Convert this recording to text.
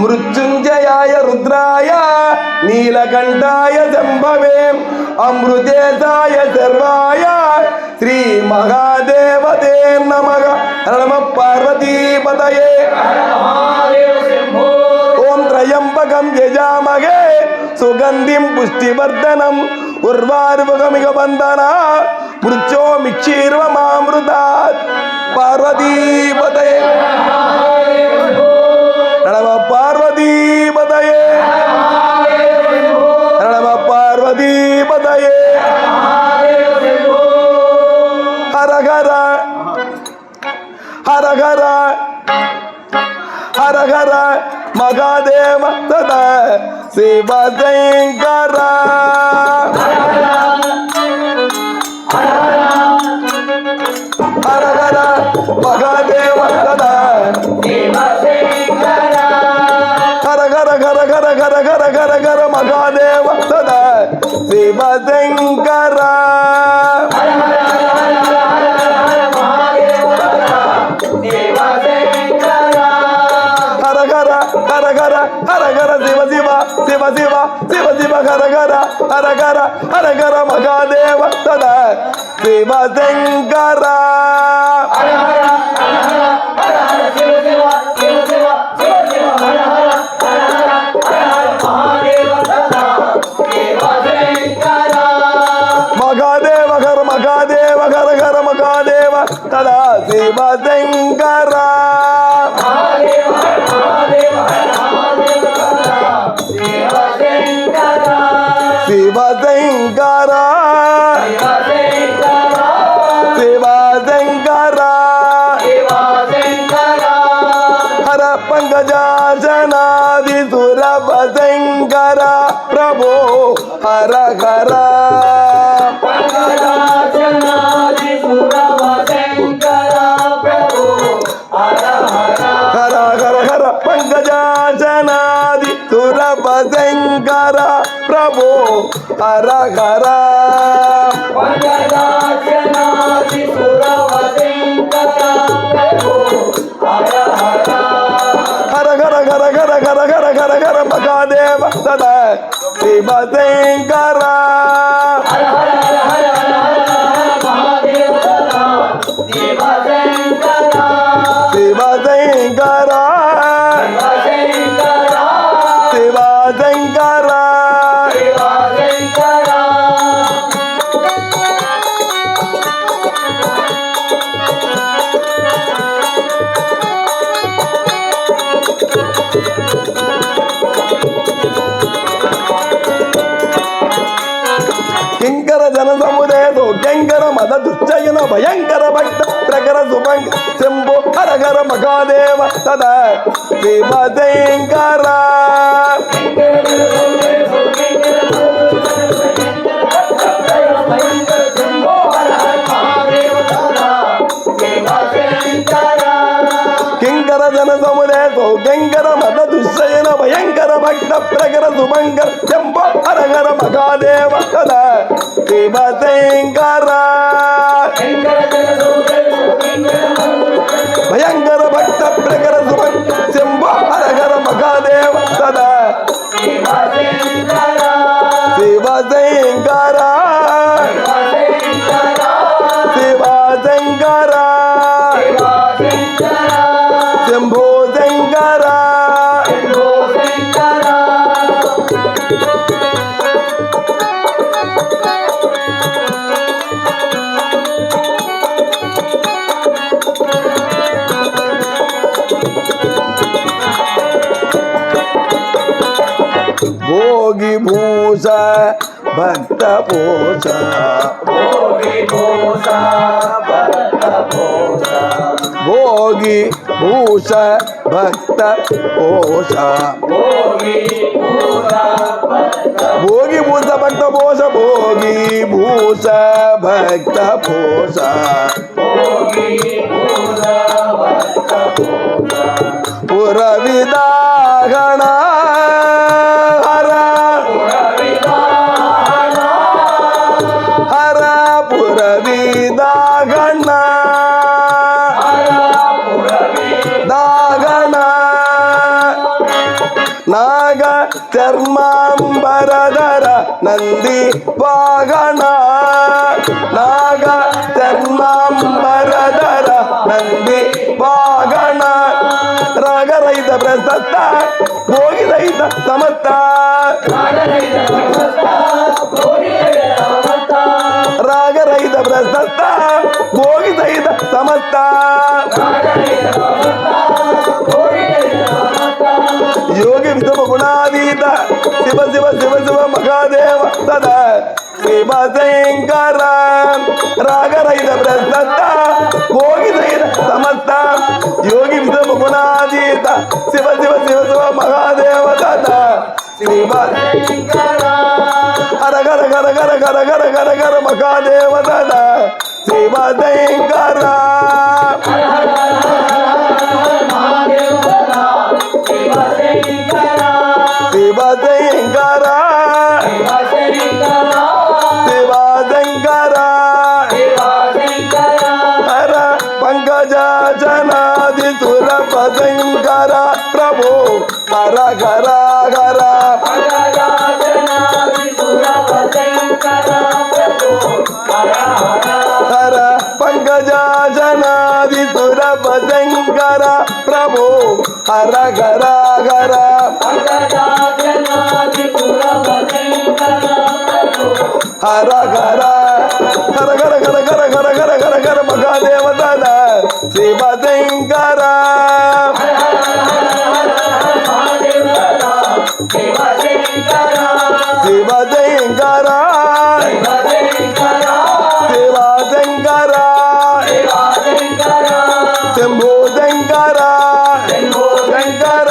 मृत्युंजयाय रुद्राय नीलकंठाय शंभवे अमृतेशाय सर्वाय श्री महादेवते नमः नमः पार्वतीपतये ओम त्रयंबकं यजामहे सुगंधिं पुष्टिवर्धनम् उर्वारुकमिव बंधना मृत्यो मिक्षीर्वमामृतात् पार्वतीपतये नमः पार्वतीपतये नमः पार्वतीपतये हर हर हर हर हर हर महादेव तदा शिव शंकर हर हर महादेव तदा हर हर हर हर हर हर हर हर महादेव तदा शिव शंकर हर हर हर हर शिव शिव शिव शिव शिव शिव हर हर हर हर हर हर महादेव तदा शिव शंकर महादेव हर महादेव हर हर महादेव तदा शिव शंकर शिव शंकर शिव शंकर हर पंकजासनादि सुरभ शंकर प्रभो हर हर हर हर हर पंकजासनादि सुरभ शंकर प्रभो हर हर हर हर हर हर हर हर हर हर महादेव सदा शिव शंकर शिव शंकर शिव शंकर किंकर जन समुदाय तो गंगर मद दुश्चयन भयंकर भक्त प्रकर सुभंग शंभो हर हर महादेव तदा शिव शंकर किंकर जन समुदाय तो गंगर मद दुश्चयन भयंकर भक्त प्रकर सुभंग शंभो हर हर महादेव तदा शिव शंकर भयंकर भक्त प्रकर सुभंग शंभो हर हर महादेव तदा शिव शंकर शिव शंकर शंभो शंकर भोगी भूषा भक्त पोषा भोगी भूषा भक्त पोषा भोगी भूषा भक्त पोषा भोगी भूषा भक्त पोषा भोगी भूषा भक्त पोषा भोगी भूषा भक्त पोषा पुरविदागणा నాగ చర్మాంబరధర నంది వాహన నాగ చర్మాంబరధర నంది వాహన రాగరహిత ప్రసత్త భోగిరహిత సమర్థ రాగరహిత ప్రసత్త భోగిరహిత సమర్థ యోగి విషమ గుణాతీత శివ శివ శివ శివ మహాదేవ సదా శివ శంకర రాగరహిత ప్రసత్త భోగిరహిత సమర్థ యోగి విషమ గుణాతీత శివ శివ శివ శివ మహాదేవ సదా శివ శంకర హర గర గర గర గర గర గర గర మహాదేవ సదా శివ శంకర శివశంకర శివశంకర హర పంకజాజనాది సురపశంకర ప్రభు హర హర హర హర పంకజాజనాది సురపశంకర ప్రభు హర హర హర హర హర హర గర గర గర గర గర గర గర మహాదేవ దాదా శివ శంకర శివ శంకర శివ శంకర శంభో శంకర శంకర